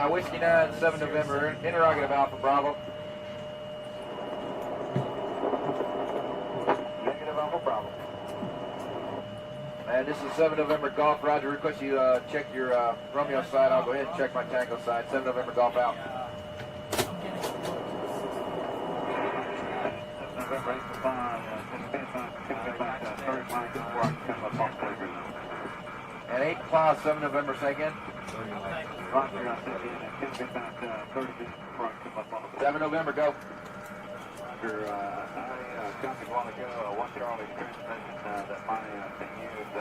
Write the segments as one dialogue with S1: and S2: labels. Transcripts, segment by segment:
S1: Whiskey 9, 7 November, interrogative Alpha Bravo. Negative Alpha Bravo. And this is 7 November Golf. Roger, request you check your Romeo side. I'll go ahead and check my Tango side. 7 November Golf out. And 8 Claw, 7 November, say again. 7 November, go. I copied a while ago, 1 Charlie transmission that my thing used,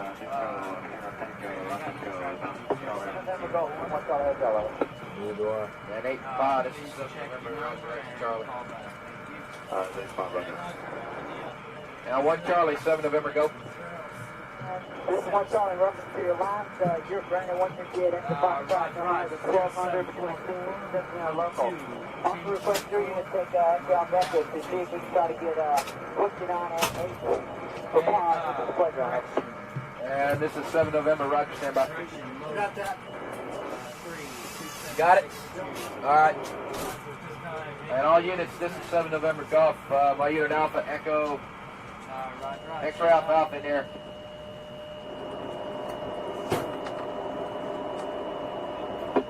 S1: and 8 5, this is 7 November, Charlie. Now 1 Charlie, 7 November, go.
S2: This is 1 Charlie, reference to your last, you're Brandon, what you get into Fox Drive, the 1200 between teams and local. Also request 3 units take inbound methods to see if we can try to get Whiskey 9 and 8 for pause. This is a pleasure, all right.
S1: And this is 7 November, Roger, stand by.
S2: Got that?
S1: Got it? Alright. And all units, this is 7 November Golf, my unit Alpha, Echo, X-ray Alpha Alpha in there.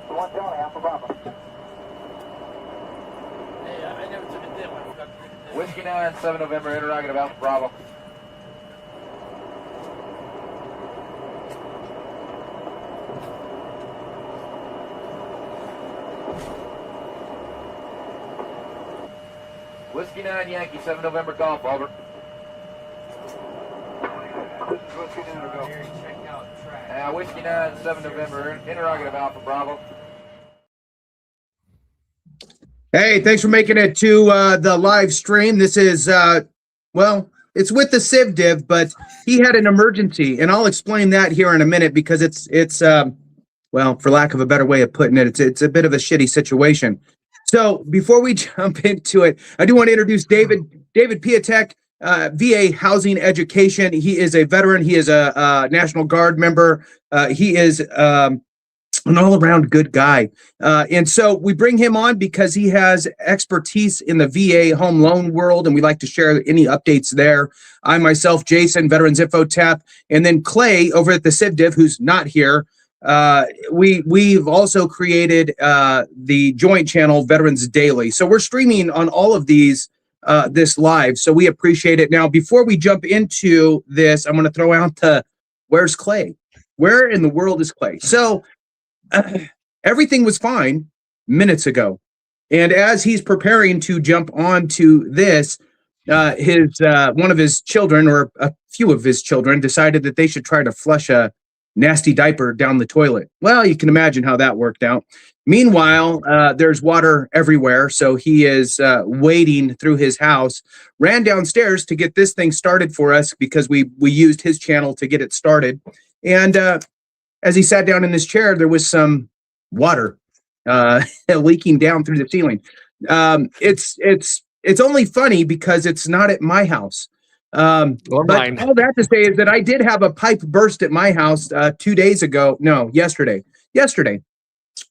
S2: One Charlie, Alpha Bravo.
S3: Hey, I never took a dip. I forgot to take a dip.
S1: Whiskey 9, 7 November, interrogative Alpha Bravo. Whiskey 9, Yankee, 7 November Golf, over. This is Whiskey 9, go. Whiskey 9, 7 November, interrogative Alpha Bravo.
S4: Hey, thanks for making it to the live stream. This is, well, it's with the Civ Div, but he had an emergency, and I'll explain that here in a minute because it's well, for lack of a better way of putting it, it's a bit of a shitty situation. So before we jump into it, I do want to introduce David Piatek, VA Housing Education. He is a veteran. He is a National Guard member. He is an all-around good guy. And so we bring him on because he has expertise in the VA home loan world, and we like to share any updates there. I myself, Jason, Veterans Info Tap, and then Clay over at the CivDiv, who's not here. We've also created the joint channel Veterans Daily. So we're streaming on all of these this live. So we appreciate it. Now, before we jump into this, I'm going to throw out where's Clay? Where in the world is Clay? So everything was fine minutes ago. And as he's preparing to jump onto this, one of his children, or a few of his children, decided that they should try to flush a nasty diaper down the toilet. Well, you can imagine how that worked out. Meanwhile, there's water everywhere, so he is wading through his house, ran downstairs to get this thing started for us because we used his channel to get it started. And as he sat down in his chair, there was some water leaking down through the ceiling. It's only funny because it's not at my house. But
S5: mine.
S4: All that to say is that I did have a pipe burst at my house 2 days ago. No, yesterday.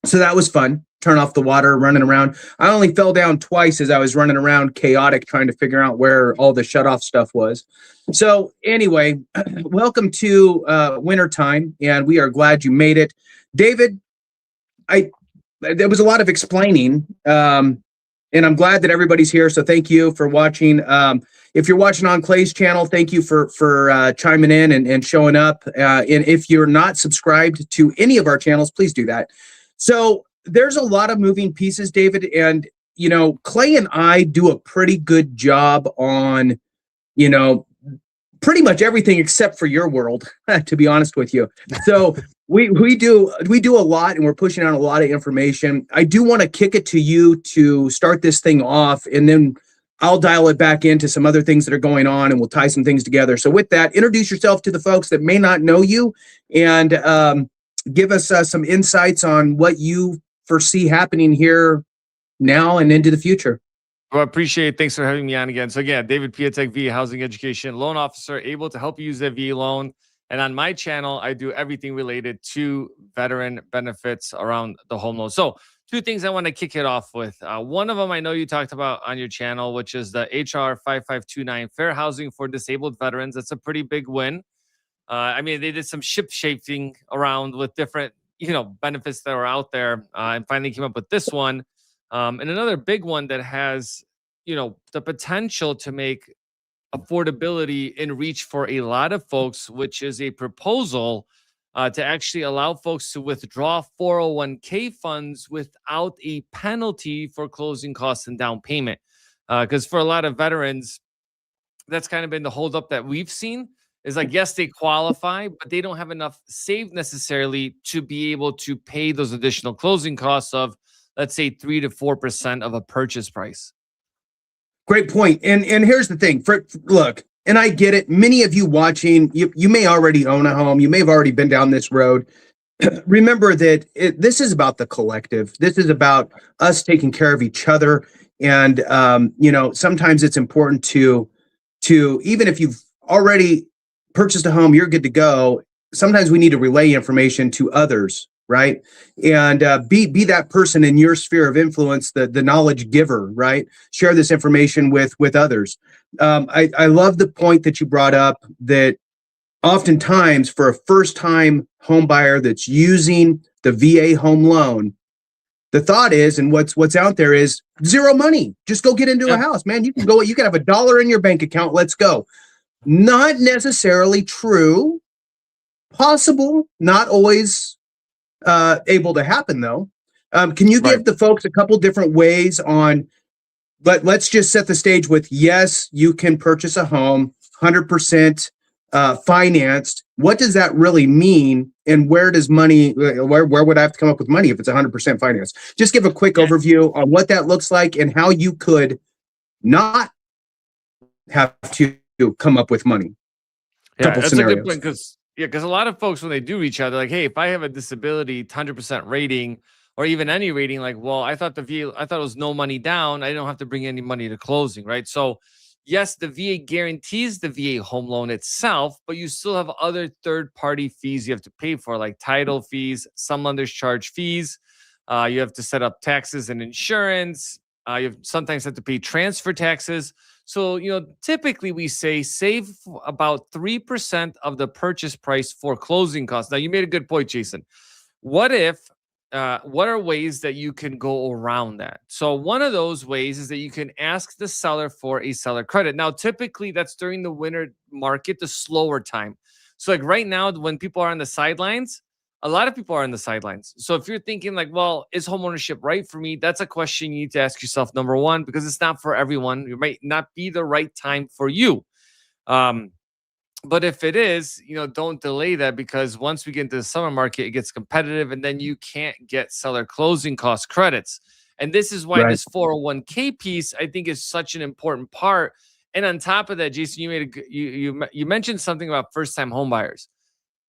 S4: So that was fun. Turn off the water, running around. I only fell down twice as I was running around chaotic, trying to figure out where all the shut-off stuff was. So anyway, welcome to wintertime, and we are glad you made it. David, there was a lot of explaining, and I'm glad that everybody's here, so thank you for watching. If you're watching on Clay's channel, thank you for chiming in and showing up. And if you're not subscribed to any of our channels, please do that. So there's a lot of moving pieces, David, and, you know, Clay and I do a pretty good job on, you know, pretty much everything except for your world, to be honest with you. So we do a lot, and we're pushing out a lot of information. I do want to kick it to you to start this thing off, and then I'll dial it back into some other things that are going on, and we'll tie some things together. So with that, introduce yourself to the folks that may not know you, and give us some insights on what you foresee happening here now and into the future.
S5: Well, I appreciate it. Thanks for having me on again. So again, David Piatek, VA Housing Education Loan Officer, able to help you use that VA loan And on my channel, I do everything related to veteran benefits around the home loan. So two things I want to kick it off with. One of them I know you talked about on your channel, which is the HR 5529, Fair Housing for Disabled Veterans. That's a pretty big win. I mean, they did some ship shaping around with different, benefits that were out there, and finally came up with this one. And another big one that has, the potential to make affordability in reach for a lot of folks, which is a proposal to actually allow folks to withdraw 401k funds without a penalty for closing costs and down payment. Because for a lot of veterans, that's kind of been the holdup that we've seen is like, yes, they qualify, but they don't have enough saved necessarily to be able to pay those additional closing costs of, let's say, 3 to 4% of a purchase price.
S4: Great point. And here's the thing. Look, and I get it. Many of you watching, you may already own a home. You may have already been down this road. Remember that this is about the collective. This is about us taking care of each other. And, sometimes it's important to even if you've already purchased a home, you're good to go. Sometimes we need to relay information to others, right? And be that person in your sphere of influence, the knowledge giver, right? Share this information with others. I love the point that you brought up that oftentimes for a first-time home buyer that's using the VA home loan, the thought is, and what's out there is zero money. Just go get into a house, man. You can have $1 in your bank account. Let's go. Not necessarily true. Possible, not always able to happen though. Can you give the folks a couple different ways on, let's just set the stage with, yes, you can purchase a home 100% financed. What does that really mean? And where does money, where would I have to come up with money if it's 100% financed? Just give a quick overview on what that looks like and how you could not have to come up with money.
S5: Yeah, that's scenarios. A good point because a lot of folks, when they do reach out, they're like, hey, if I have a disability 100% rating or even any rating, like, well, I thought it was no money down. I don't have to bring any money to closing, right? So yes, the VA guarantees the VA home loan itself, but you still have other third-party fees you have to pay for, like title fees. Some lenders charge fees. You have to set up taxes and insurance. You sometimes have to pay transfer taxes. So, typically we say save about 3% of the purchase price for closing costs. Now, you made a good point, Jason. What are ways that you can go around that? So one of those ways is that you can ask the seller for a seller credit. Now, typically that's during the winter market, the slower time. So like right now, when people are on the sidelines, a lot of people are on the sidelines. So if you're thinking like, well, is homeownership right for me? That's a question you need to ask yourself, number one, because it's not for everyone. It might not be the right time for you. But if it is, don't delay that, because once we get into the summer market, it gets competitive and then you can't get seller closing cost credits. And this is why this 401k piece, I think, is such an important part. And on top of that, Jason, you mentioned something about first-time home buyers.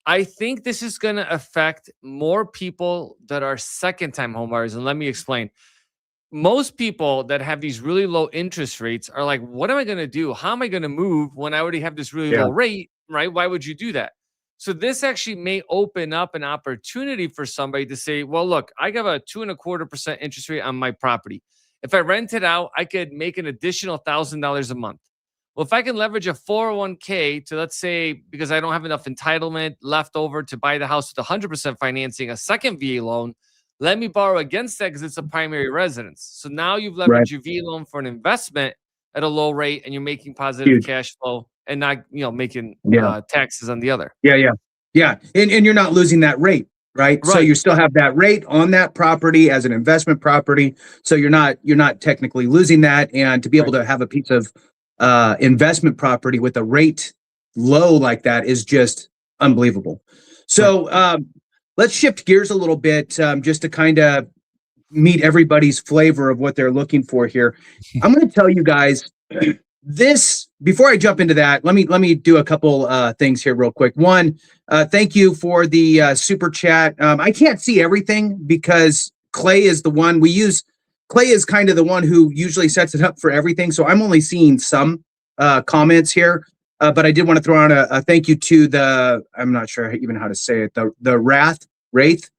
S5: I think this is going to affect more people that are second-time home buyers. And let me explain. Most people that have these really low interest rates are like, what am I going to do? How am I going to move when I already have this really low rate, right? Why would you do that? So this actually may open up an opportunity for somebody to say, well, look, I got a 2.25% interest rate on my property. If I rent it out, I could make an additional $1,000 a month. Well, if I can leverage a 401k to, let's say, because I don't have enough entitlement left over to buy the house with 100% financing, a second VA loan, let me borrow against that because it's a primary residence. So now you've leveraged your VA loan for an investment at a low rate, and you're making positive cash flow and not, making taxes on the other.
S4: Yeah. And you're not losing that rate, right? So you still have that rate on that property as an investment property. So you're not technically losing that. And to be able to have a piece of investment property with a rate low like that is just unbelievable. So let's shift gears a little bit, just to kind of meet everybody's flavor of what they're looking for here. I'm going to tell you guys this before I jump into that. Let me do a couple things here real quick. One, thank you for the super chat. I can't see everything because Clay is the one we use. Clay is kind of the one who usually sets it up for everything. So I'm only seeing some comments here. but I did want to throw on a thank you to I'm not sure even how to say it, the Wraith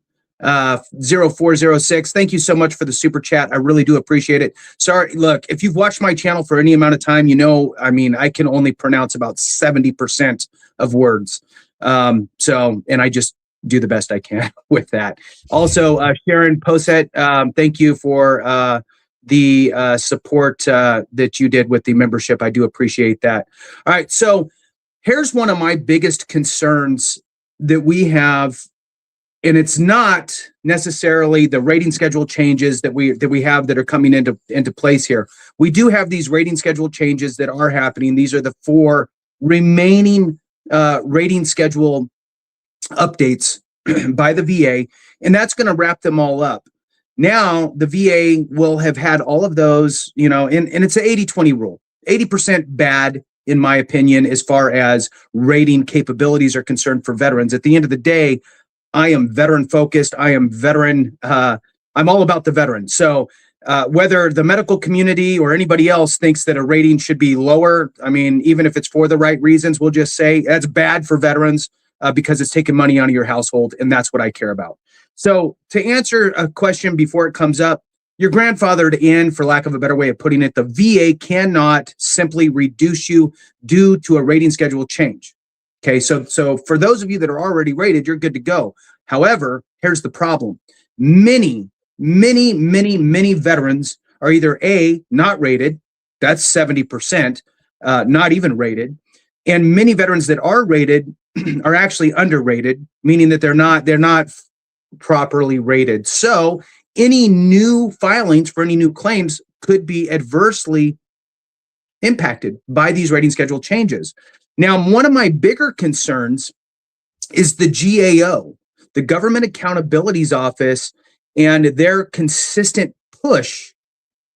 S4: 0406. Thank you so much for the super chat. I really do appreciate it. Sorry, look, if you've watched my channel for any amount of time, I mean, I can only pronounce about 70% of words. And I just do the best I can with that. Also, Sharon Posset, thank you for the support that you did with the membership. I do appreciate that. All right, so here's one of my biggest concerns that we have, and it's not necessarily the rating schedule changes that we have that are coming into place here. We do have these rating schedule changes that are happening. These are the 4 remaining rating schedule updates by the VA, and that's going to wrap them all up. Now the VA will have had all of those, and it's an 80-20 rule. 80% bad, in my opinion, as far as rating capabilities are concerned for veterans. At the end of the day, I am veteran focused. I am veteran. I'm all about the veteran. So whether the medical community or anybody else thinks that a rating should be lower, I mean, even if it's for the right reasons, we'll just say that's bad for veterans because it's taking money out of your household, and that's what I care about. So to answer a question before it comes up, you're grandfathered in, for lack of a better way of putting it. The VA cannot simply reduce you due to a rating schedule change. Okay, so for those of you that are already rated, you're good to go. However, here's the problem. Many veterans are either A, not rated, that's 70%, not even rated, and many veterans that are rated are actually underrated, meaning that they're not properly rated. So any new filings for any new claims could be adversely impacted by these rating schedule changes. Now, one of my bigger concerns is the GAO, the Government Accountability's Office, and their consistent push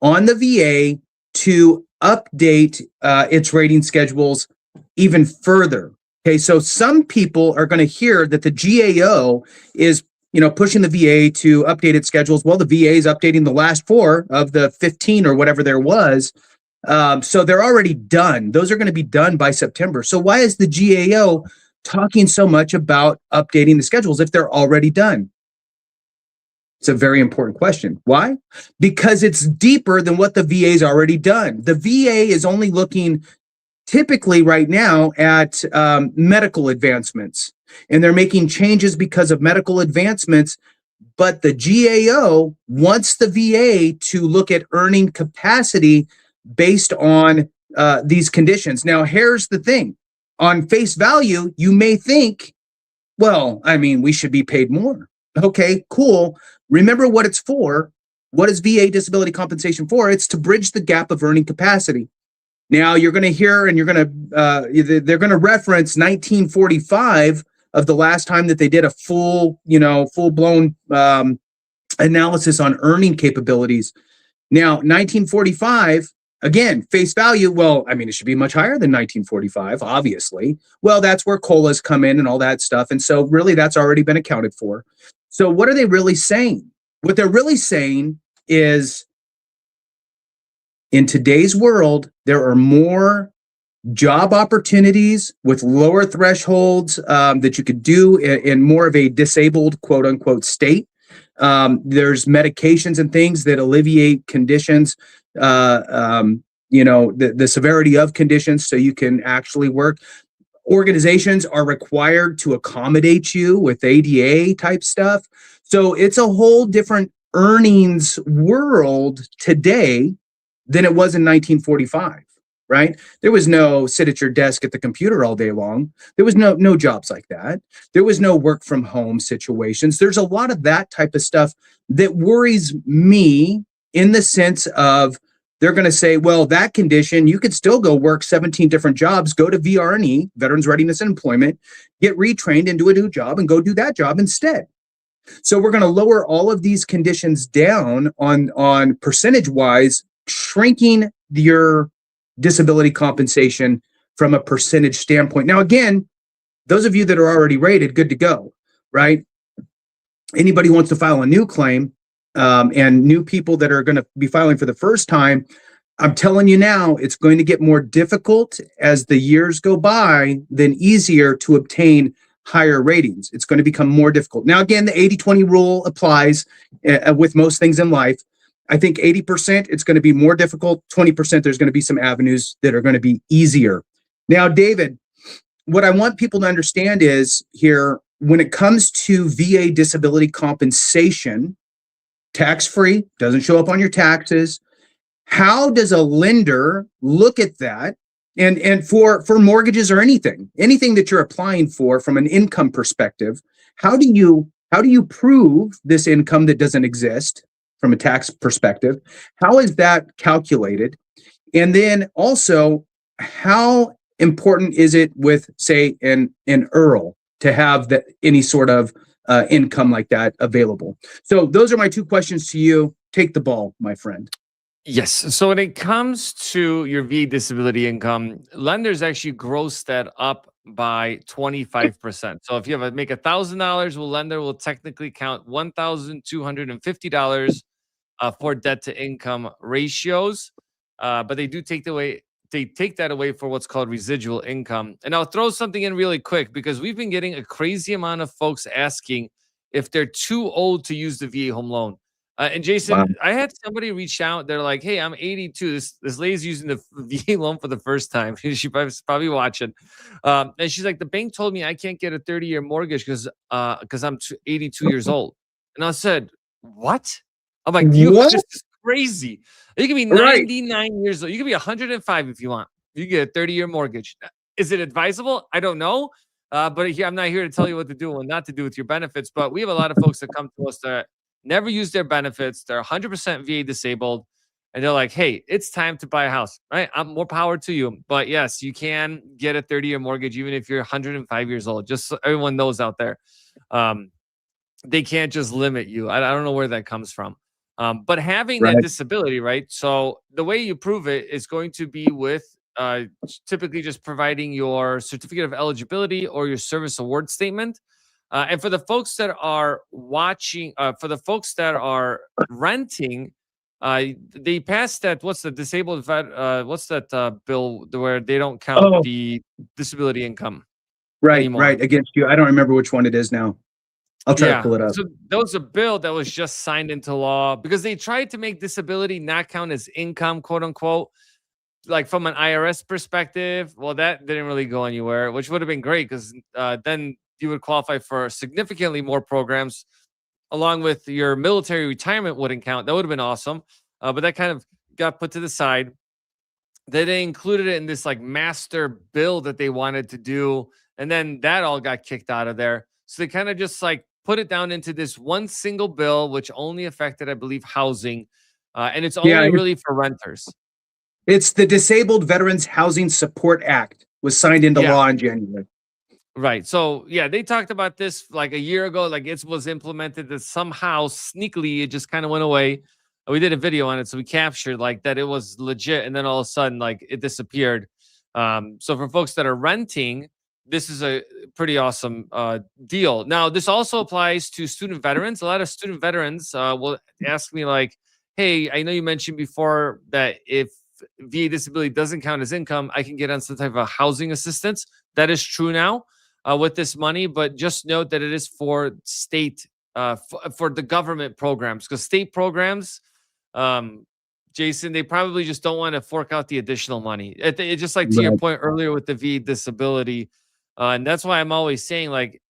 S4: on the VA to update its rating schedules even further. Okay, so some people are going to hear that the GAO is, pushing the VA to update its schedules. Well, the VA is updating the last 4 of the 15 or whatever there was. So they're already done. Those are going to be done by September. So why is the GAO talking so much about updating the schedules if they're already done? It's a very important question. Why? Because it's deeper than what the VA's already done. The VA is only looking typically right now at medical advancements, and they're making changes because of medical advancements. But the GAO wants the VA to look at earning capacity based on these conditions. Now, here's the thing. On face value, you may think, well, I mean, we should be paid more. Okay, cool. Remember what it's for. What is VA disability compensation for? It's to bridge the gap of earning capacity. Now, you're going to hear, and they're going to reference 1945 of the last time that they did a full-blown analysis on earning capabilities. Now, 1945, again, face value, well, I mean, it should be much higher than 1945, obviously. Well, that's where COLAs come in and all that stuff. And so really that's already been accounted for. So what are they really saying? What they're really saying is, in today's world, there are more job opportunities with lower thresholds that you could do in more of a disabled, quote unquote, state. There's medications and things that alleviate conditions, the severity of conditions, so you can actually work. Organizations are required to accommodate you with ADA type stuff. So it's a whole different earnings world today than it was in 1945, right? There was no sit at your desk at the computer all day long. There was no jobs like that. There was no work from home situations. There's a lot of that type of stuff that worries me, in the sense of they're going to say, well, that condition, you could still go work 17 different jobs, go to VRE, Veterans Readiness and Employment, get retrained and do a new job and go do that job instead. So we're going to lower all of these conditions down on percentage-wise, shrinking your disability compensation from a percentage standpoint. Now, again, those of you that are already rated, good to go, right? Anybody who wants to file a new claim, and new people that are going to be filing for the first time, I'm telling you now, it's going to get more difficult as the years go by, than easier to obtain higher ratings. It's going to become more difficult. Now, again, the 80-20 rule applies with most things in life. I think 80%, it's going to be more difficult. 20%, there's going to be some avenues that are going to be easier. Now, David, what I want people to understand is here, when it comes to VA disability compensation, tax-free, doesn't show up on your taxes. How does a lender look at that? And for mortgages or anything that you're applying for from an income perspective, how do you prove this income that doesn't exist from a tax perspective? How is that calculated? And then also, how important is it with, say, an IRL to have any sort of income like that available? So those are my two questions to you. Take the ball, my friend.
S5: Yes. So when it comes to your VA disability income, lenders actually gross that up by 25%. So if you make $1,000, lender will technically count $1,250 for debt to income ratios, but they do take that away for what's called residual income. And I'll throw something in really quick, because we've been getting a crazy amount of folks asking if they're too old to use the VA home loan. And Jason,
S4: Wow.
S5: I had somebody reach out. They're like, "Hey, I'm 82. This lady's using the VA loan for the first time. She's probably watching." And she's like, "The bank told me I can't get a 30-year mortgage because I'm 82 years old." And I said, "What?" I'm like,
S4: What?
S5: "This is crazy. You can be 99 years old. You can be 105 if you want. You get a 30-year mortgage. Is it advisable? I don't know. But I'm not here to tell you what to do and what not to do with your benefits. But we have a lot of folks that come to us that never use their benefits. They're 100% VA disabled. And they're like, hey, it's time to buy a house, right? I'm more power to you. But yes, you can get a 30-year mortgage even if you're 105 years old. Just so everyone knows out there. They can't just limit you. I don't know where that comes from. But having that disability, right? So the way you prove it is going to be with typically just providing your certificate of eligibility or your service award statement. And for the folks that are watching, for the folks that are renting, they passed that. What's the disabled vet? What's that bill where they don't count the disability income? Anymore.
S4: Right. Against you. I don't remember which one it is now. I'll try to pull it up.
S5: So there was a bill that was just signed into law because they tried to make disability not count as income, quote unquote, like from an IRS perspective. Well, that didn't really go anywhere, which would have been great because then you would qualify for significantly more programs, along with your military retirement wouldn't count. That would have been awesome. But that kind of got put to the side. They included it in this like master bill that they wanted to do. And then that all got kicked out of there. So they kind of just like put it down into this one single bill, which only affected, I believe, housing. And it's only really for renters.
S4: It's the Disabled Veterans Housing Support Act was signed into law in January.
S5: Right. So, yeah, they talked about this like a year ago, like it was implemented that somehow sneakily it just kind of went away. We did a video on it. So we captured like that it was legit. And then all of a sudden, like it disappeared. So for folks that are renting, this is a pretty awesome deal. Now, this also applies to student veterans. A lot of student veterans will ask me like, hey, I know you mentioned before that if VA disability doesn't count as income, I can get on some type of housing assistance. That is true now with this money, but just note that it is for state, for the government programs, because state programs, Jason, they probably just don't want to fork out the additional money. It just like to your point earlier with the VA disability. And that's why I'm always saying like,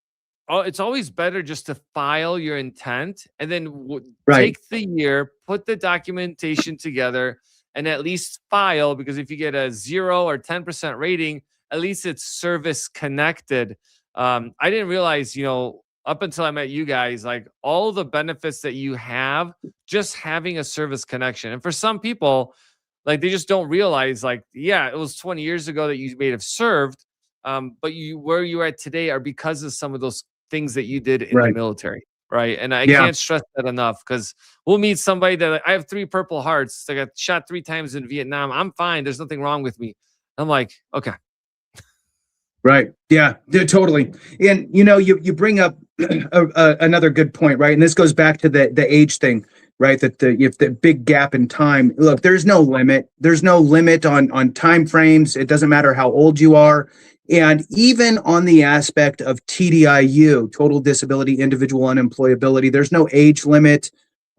S5: it's always better just to file your intent and then take the year, put the documentation together, and at least file, because if you get a 0 or 10% rating, at least it's service connected. I didn't realize, up until I met you guys, like all the benefits that you have just having a service connection. And for some people, like they just don't realize like, yeah, it was 20 years ago that you may have served, but where you're at today are because of some of those things that you did in the military. Right. And I can't stress that enough, because we'll meet somebody that I have 3 Purple Hearts. I got shot 3 times in Vietnam. I'm fine. There's nothing wrong with me. I'm like, okay.
S4: Right. Yeah, totally. And, you bring up another good point, right? And this goes back to the age thing. right? That if the big gap in time, look, there's no limit. There's no limit on time frames. It doesn't matter how old you are. And even on the aspect of TDIU, total disability, individual unemployability, there's no age limit.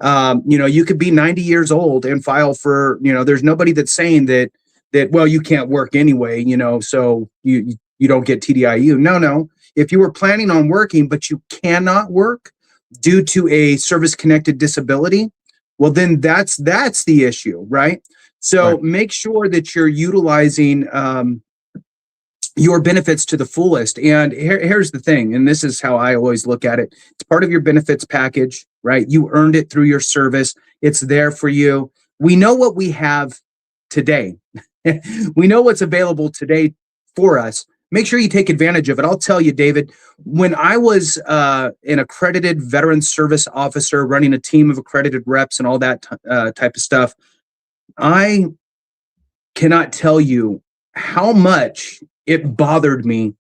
S4: You could be 90 years old and file for, there's nobody that's saying that, well, you can't work anyway, so you don't get TDIU. No. If you were planning on working, but you cannot work due to a service-connected disability, well, then that's the issue, right? So make sure that you're utilizing your benefits to the fullest. And here's the thing, and this is how I always look at it. It's part of your benefits package, right? You earned it through your service. It's there for you. We know what we have today. We know what's available today for us. Make sure you take advantage of it. I'll tell you, David, when I was an accredited veteran service officer running a team of accredited reps and all that type of stuff, I cannot tell you how much it bothered me.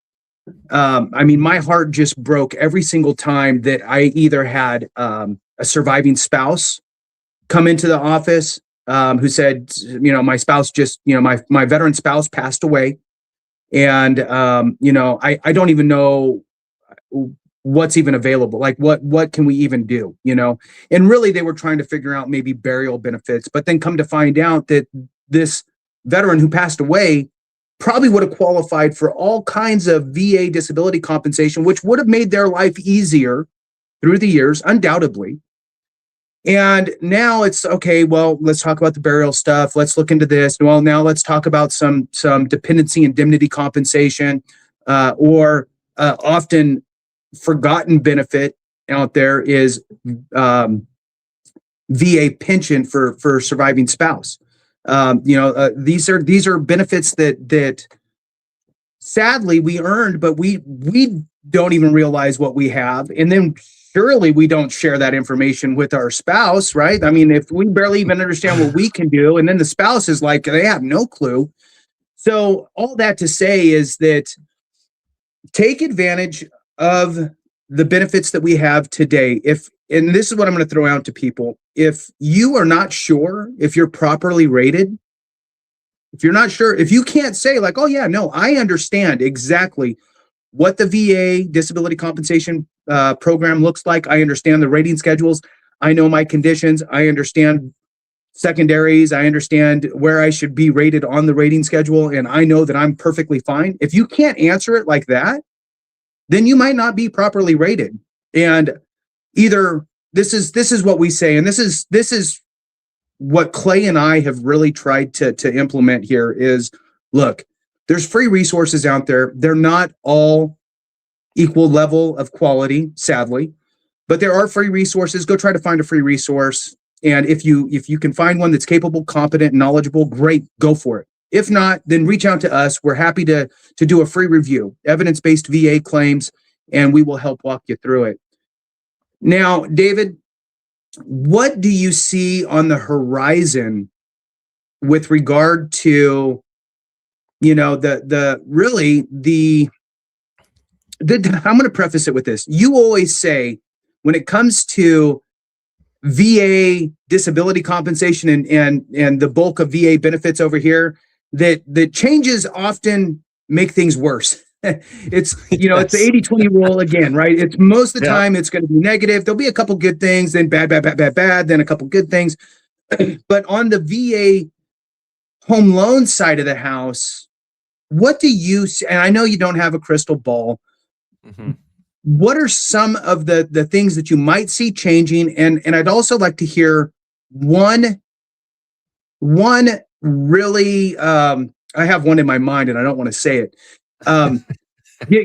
S4: My heart just broke every single time that I either had a surviving spouse come into the office who said, my spouse just, my veteran spouse passed away. And, I don't even know what's even available. Like what can we even do, And really they were trying to figure out maybe burial benefits, but then come to find out that this veteran who passed away probably would have qualified for all kinds of VA disability compensation, which would have made their life easier through the years, undoubtedly. And now it's okay, well, let's talk about the burial stuff. Let's look into this. Well, now let's talk about some dependency indemnity compensation, or often forgotten benefit out there is VA pension for surviving spouse. These are benefits that sadly we earned, but we don't even realize what we have. And then surely we don't share that information with our spouse, right? I mean, if we barely even understand what we can do, and then the spouse is like, they have no clue. So all that to say is that take advantage of the benefits that we have today. And this is what I'm going to throw out to people. If you are not sure if you're properly rated, if you're not sure, if you can't say like, oh yeah, no, I understand exactly what the VA disability compensation program looks like. I understand the rating schedules. I know my conditions. I understand secondaries. I understand where I should be rated on the rating schedule. And I know that I'm perfectly fine. If you can't answer it like that, then you might not be properly rated. And either this is what we say, and this is what Clay and I have really tried to implement here is, look, there's free resources out there. They're not all equal level of quality, sadly, but there are free resources. Go try to find a free resource. And if you can find one that's capable, competent, knowledgeable, great, go for it. If not, then reach out to us. We're happy to do a free review, evidence-based VA claims, and we will help walk you through it. Now, David, what do you see on the horizon with regard to, I'm going to preface it with this. You always say when it comes to VA disability compensation and the bulk of VA benefits over here, that the changes often make things worse. It's, it's the 80-20 rule again, right? It's most of the time it's going to be negative. There'll be a couple good things, then bad, then a couple good things. But on the VA home loan side of the house, what do you see? And I know you don't have a crystal ball. Mm-hmm. What are some of the things that you might see changing? And I'd also like to hear one really, I have one in my mind and I don't want to say it.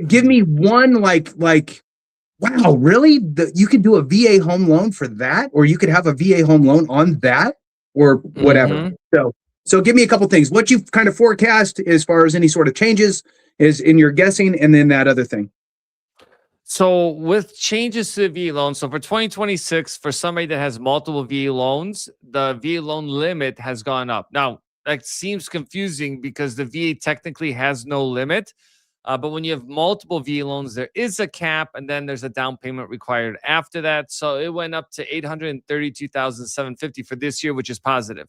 S4: Give me one like, wow, really? You could do a VA home loan for that, or you could have a VA home loan on that, or whatever. Mm-hmm. So give me a couple things. What you've kind of forecast as far as any sort of changes is in your guessing, and then that other thing.
S5: So with changes to the VA loan, so for 2026, for somebody that has multiple VA loans, the VA loan limit has gone up. Now, that seems confusing because the VA technically has no limit. But when you have multiple VA loans, there is a cap, and then there's a down payment required after that. So it went up to $832,750 for this year, which is positive.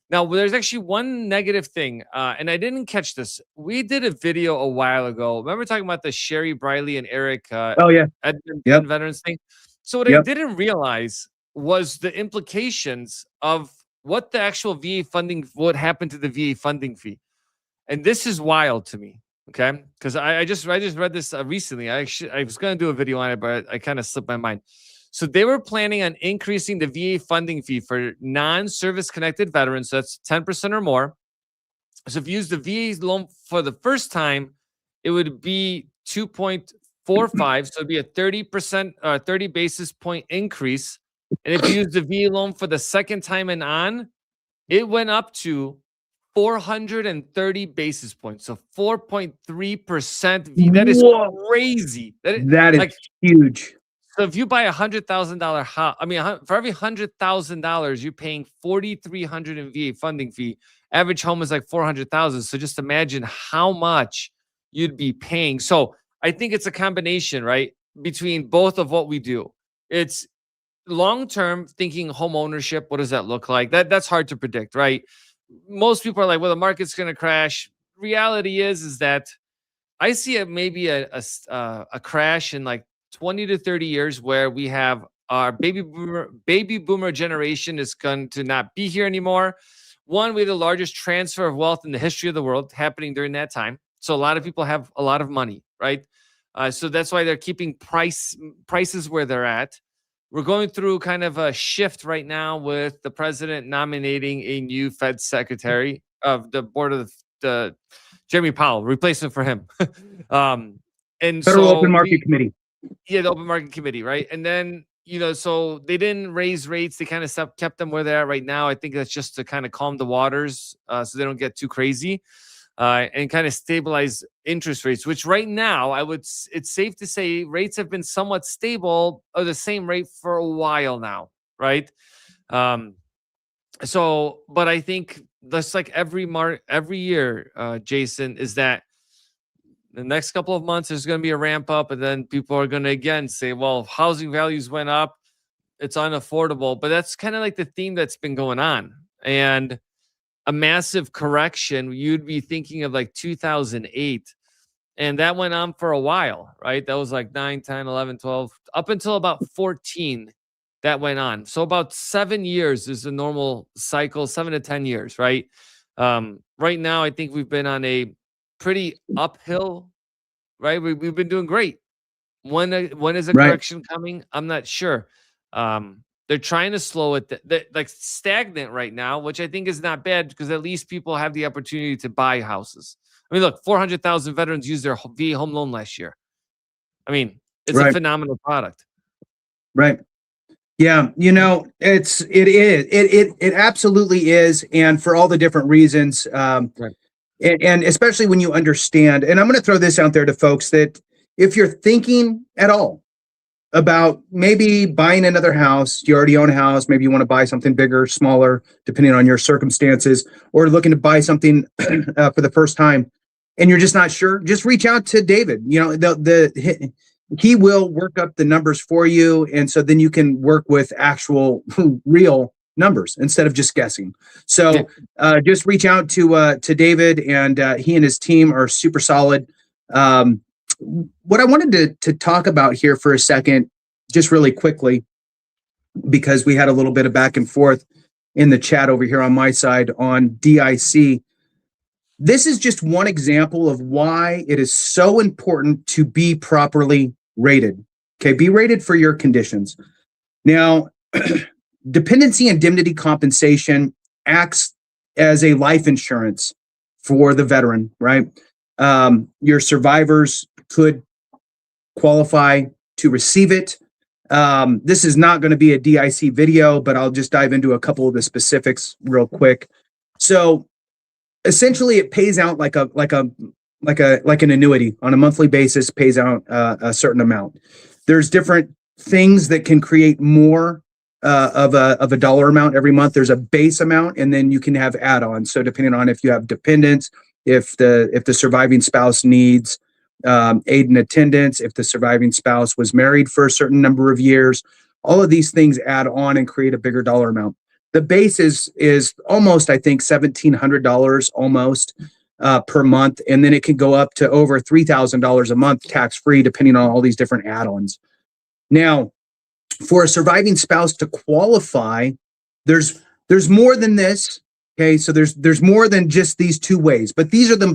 S5: Now, there's actually one negative thing, and I didn't catch this. We did a video a while ago. Remember talking about the Sherry Briley and Eric
S4: Oh, yeah.
S5: Edmonton veterans thing? So what I didn't realize was the implications of what the actual VA funding, what happened to the VA funding fee. And this is wild to me. Okay, because I just read this recently. I was going to do a video on it, but I kind of slipped my mind. So they were planning on increasing the VA funding fee for non-service connected veterans. So that's 10% or more. So if you use the VA loan for the first time, it would be 2.45. So it'd be a 30%, 30 basis point increase. And if you use the VA loan for the second time and on, it went up to 430 basis points. So 4.3%. That is crazy.
S4: That is like, huge.
S5: So if you buy $100,000 house, I mean, for every $100,000, you're paying $4,300 in VA funding fee. Average home is like $400,000. So just imagine how much you'd be paying. So I think it's a combination, right, between both of what we do. It's long-term thinking home ownership. What does that look like? That's hard to predict, right? Most people are like, well, the market's going to crash. Reality is that I see it maybe a crash in like 20 to 30 years where we have our baby boomer generation is going to not be here anymore. One, we have the largest transfer of wealth in the history of the world happening during that time. So a lot of people have a lot of money, right? So that's why they're keeping prices where they're at. We're going through kind of a shift right now with the president nominating a new Fed secretary of the board of the Jeremy Powell, replacement for him. And
S4: Federal Open Market Committee.
S5: Yeah, the Open Market Committee, right? And then, so they didn't raise rates. They kind of kept them where they're at right now. I think that's just to kind of calm the waters so they don't get too crazy and kind of stabilize interest rates, which right now it's safe to say rates have been somewhat stable or the same rate for a while now, right? But I think that's like every year, Jason, is that the next couple of months there's going to be a ramp up, and then people are going to again say, well, housing values went up, it's unaffordable. But that's kind of like the theme that's been going on. And a massive correction, you'd be thinking of like 2008. And that went on for a while, right? That was like 9, 10, 11, 12, up until about 14 that went on. So about 7 years is the normal cycle, 7 to 10 years, right? Right now, I think we've been on a pretty uphill, right? We've been doing great. When is a correction coming? I'm not sure. They're trying to slow it. They're like stagnant right now, which I think is not bad because at least people have the opportunity to buy houses. I mean, look, 400,000 veterans used their VA home loan last year. I mean, it's a phenomenal product. Right.
S4: Yeah, it absolutely is, and for all the different reasons. And especially when you understand, and I'm going to throw this out there to folks, that if you're thinking at all about maybe buying another house, you already own a house, maybe you want to buy something bigger, smaller, depending on your circumstances, or looking to buy something for the first time, and you're just not sure, just reach out to David. He will work up the numbers for you, and so then you can work with actual real numbers instead of just guessing. So just reach out to David, and he and his team are super solid. What I wanted to talk about here for a second, just really quickly, because we had a little bit of back and forth in the chat over here on my side on DIC. This is just one example of why it is so important to be properly rated. Okay, be rated for your conditions. Now, dependency indemnity compensation acts as a life insurance for the veteran, right? Your survivors could qualify to receive it. This is not going to be a DIC video, but I'll just dive into a couple of the specifics real quick. So essentially it pays out like an annuity on a monthly basis, pays out a certain amount. There's different things that can create more of a dollar amount every month. There's a base amount, and then you can have add-ons. So depending on if you have dependents, if the surviving spouse needs aid in attendance, if the surviving spouse was married for a certain number of years. All of these things add on and create a bigger dollar amount. The base is almost, I think, $1,700 almost per month, and then it can go up to over $3,000 a month tax-free, depending on all these different add-ons. Now, for a surviving spouse to qualify, there's more than this. Okay, so there's more than just these two ways, but these are the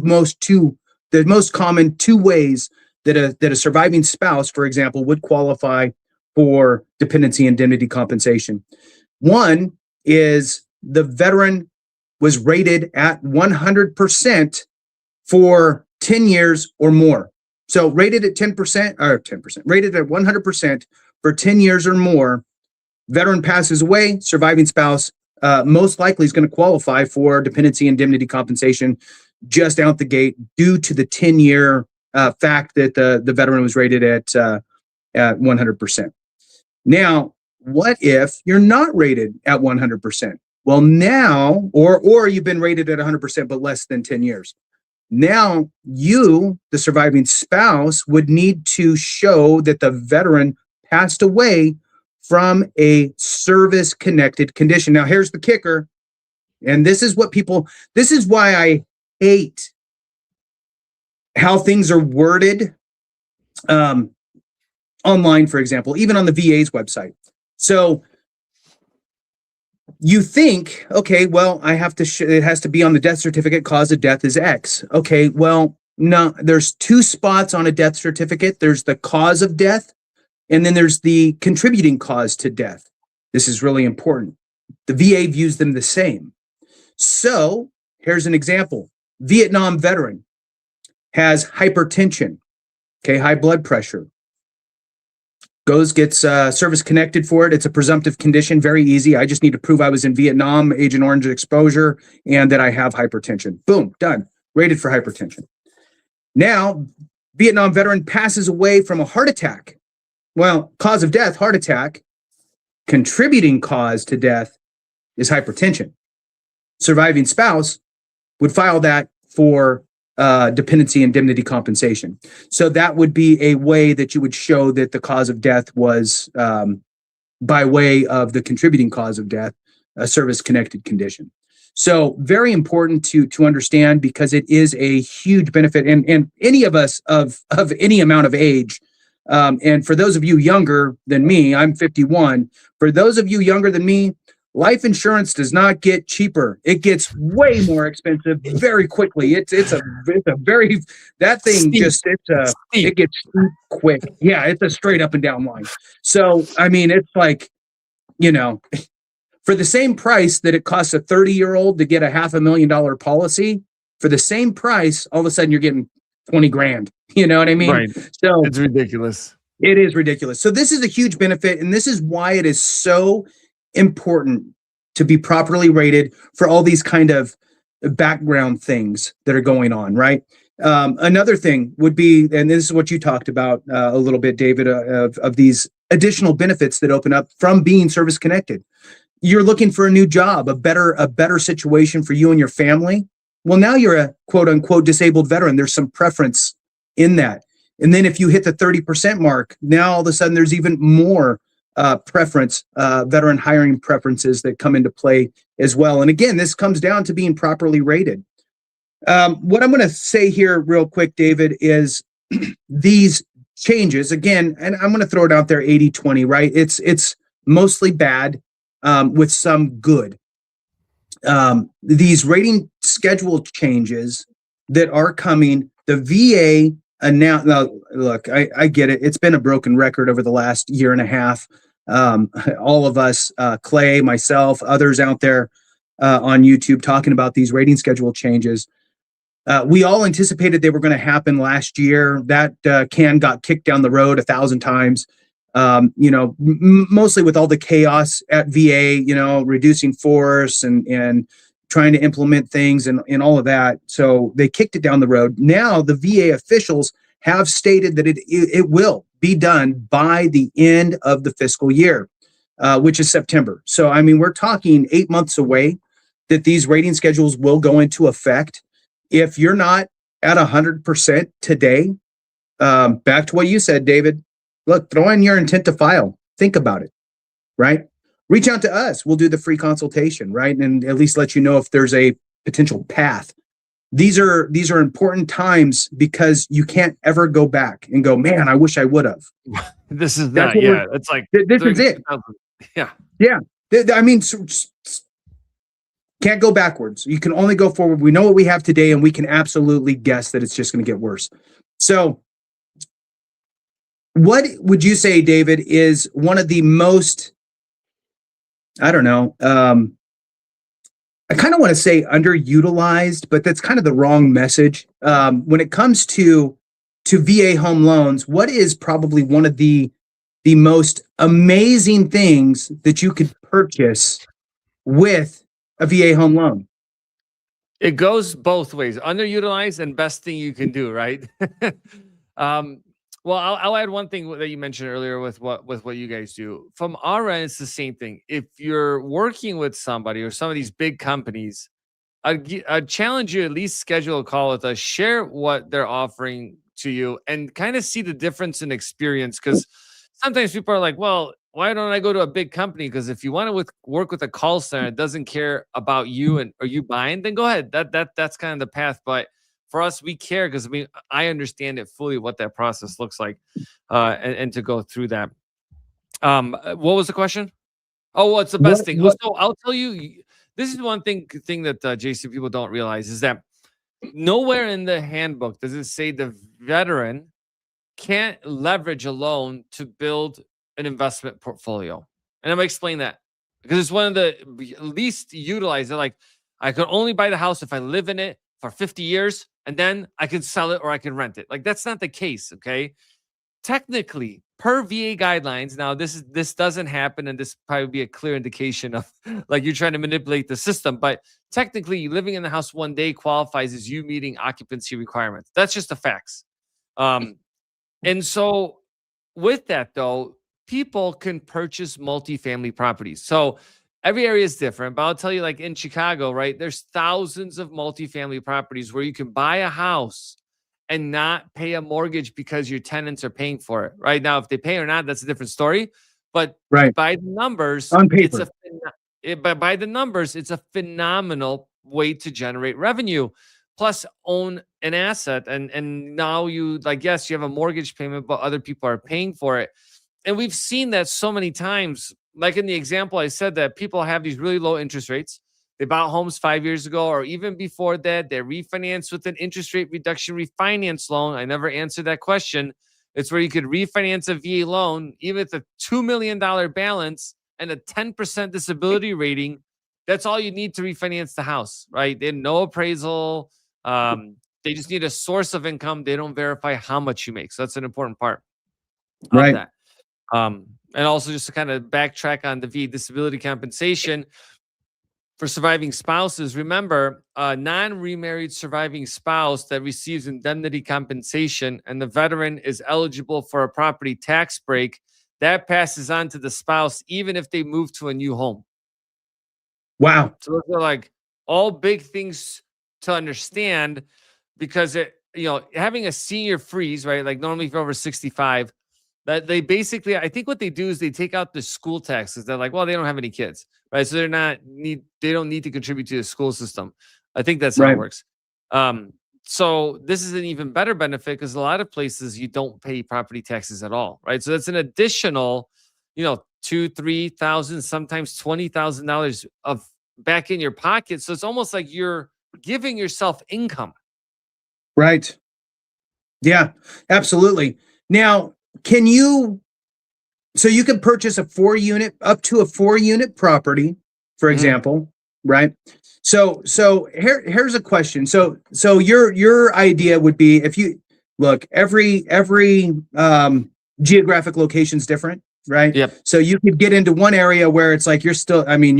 S4: most common two ways that a surviving spouse, for example, would qualify for dependency indemnity compensation. One is the veteran was rated at 100% for 10 years or more. So rated at 10%, rated at 100% for 10 years or more, veteran passes away, surviving spouse most likely is going to qualify for dependency indemnity compensation just out the gate due to the 10-year fact that the veteran was rated at 100%. Now, what if you're not rated at 100%? Well, now, or you've been rated at 100% but less than 10 years. Now, you, the surviving spouse, would need to show that the veteran passed away from a service-connected condition. Now, here's the kicker, and this is why I hate how things are worded online, for example, even on the VA's website. So you think, okay, well, I have to, it has to be on the death certificate, cause of death is X. Okay, well, no, there's two spots on a death certificate. There's the cause of death, and then there's the contributing cause to death. This is really important. The VA views them the same. So here's an example. Vietnam veteran has hypertension, okay, high blood pressure. Gets service connected for it. It's a presumptive condition, very easy. I just need to prove I was in Vietnam, Agent Orange exposure, and that I have hypertension. Boom, done. Rated for hypertension. Now, Vietnam veteran passes away from a heart attack. Well, cause of death, heart attack. Contributing cause to death is hypertension. Surviving spouse would file that for dependency indemnity compensation. So that would be a way that you would show that the cause of death was by way of the contributing cause of death, a service-connected condition. So very important to understand, because it is a huge benefit. And any of us of any amount of age, and for those of you younger than me, I'm 51. For those of you younger than me, life insurance does not get cheaper. It gets way more expensive very quickly. It's a very, that thing steep. It gets steep quick. Yeah, it's a straight up and down line. So, I mean, it's like, for the same price that it costs a 30-year-old to get a $500,000 policy, for the same price, all of a sudden you're getting 20 grand. You know what I mean?
S5: Right.
S4: So
S5: it's ridiculous.
S4: It is ridiculous. So this is a huge benefit, and this is why it is so important to be properly rated for all these kind of background things that are going on, right? Another thing would be, and this is what you talked about a little bit, David, of these additional benefits that open up from being service connected. You're looking for a new job, a better situation for you and your family. Well, now you're a quote unquote disabled veteran. There's some preference in that. And then if you hit the 30% mark, now all of a sudden there's even more preference, veteran hiring preferences that come into play as well. And again, this comes down to being properly rated. What I'm going to say here real quick, David, is these changes, again, and I'm going to throw it out there 80-20, right? It's mostly bad with some good. These rating schedule changes that are coming, the VA announced, now, look, I get it. It's been a broken record over the last year and a half. All of us, Clay, myself, others out there on YouTube talking about these rating schedule changes. We all anticipated they were going to happen last year. That can got kicked down the road 1,000 times. Mostly with all the chaos at VA, reducing force and trying to implement things and all of that. So they kicked it down the road. Now the VA officials have stated that it will be done by the end of the fiscal year, which is September. So, I mean, we're talking 8 months away that these rating schedules will go into effect. If you're not at 100% today, back to what you said, David. Look, throw in your intent to file. Think about it, right? Reach out to us. We'll do the free consultation, right? And at least let you know if there's a potential path. These are important times because you can't ever go back and go, man, I wish I would have.
S5: This is not, yeah. It's like
S4: this is it.
S5: Yeah.
S4: Yeah. I mean, can't go backwards. You can only go forward. We know what we have today, and we can absolutely guess that it's just going to get worse. So what would you say, David, is one of the most, I don't know, I kind of want to say underutilized, but that's kind of the wrong message. When it comes to VA home loans, what is probably one of the most amazing things that you could purchase with a VA home loan?
S5: It goes both ways, underutilized and best thing you can do, right? Well, I'll add one thing that you mentioned earlier with what you guys do. From our end, it's the same thing. If you're working with somebody or some of these big companies, I'd challenge you at least schedule a call with us, share what they're offering to you, and kind of see the difference in experience. Because sometimes people are like, well, why don't I go to a big company? Because if you want to work with a call center that doesn't care about you and or you buying, then go ahead. That's kind of the path. But for us, we care because I understand it fully what that process looks like, and to go through that. What was the question? Oh, what's the best thing? So I'll tell you. This is one thing that Jason, people don't realize is that nowhere in the handbook does it say the veteran can't leverage a loan to build an investment portfolio. And I'm gonna explain that because it's one of the least utilized. They're like, I could only buy the house if I live in it for 50 years, and then I could sell it or I can rent it. Like, that's not the case, okay? Technically, per VA guidelines, now this doesn't happen, and this probably be a clear indication of like you're trying to manipulate the system. But technically, living in the house one day qualifies as you meeting occupancy requirements. That's just the facts. And so with that, though, people can purchase multifamily properties. So every area is different, but I'll tell you, like in Chicago, right, there's thousands of multifamily properties where you can buy a house and not pay a mortgage because your tenants are paying for it. Right now, if they pay or not, that's a different story. But by the numbers,
S4: on paper,
S5: by the numbers, it's a phenomenal way to generate revenue. Plus, own an asset, and now you yes, you have a mortgage payment, but other people are paying for it. And we've seen that so many times. Like in the example I said, that people have these really low interest rates. They bought homes 5 years ago, or even before that, they refinanced with an interest rate reduction refinance loan. I never answered that question. It's where you could refinance a VA loan, even with a $2 million balance and a 10% disability rating. That's all you need to refinance the house, right? They have no appraisal. They just need a source of income. They don't verify how much you make. So that's an important part of that. And also just to kind of backtrack on the VA disability compensation for surviving spouses. Remember, a non-remarried surviving spouse that receives indemnity compensation and the veteran is eligible for a property tax break, that passes on to the spouse even if they move to a new home.
S4: Wow.
S5: So those are like all big things to understand, because having a senior freeze, right? Like normally if you're over 65, that they basically, I think what they do is they take out the school taxes. They're like, well, they don't have any kids, right? So they don't need to contribute to the school system. I think that's how it works. So this is an even better benefit because a lot of places you don't pay property taxes at all, right? So that's an additional, $2,000, $3,000, sometimes $20,000 of back in your pocket. So it's almost like you're giving yourself income.
S4: Right. Yeah, absolutely. Now, so you can purchase up to a 4-unit property, for example, right? So here's a question. So your idea would be, if you look, every geographic location is different, right?
S5: Yep.
S4: So you could get into one area where it's like you're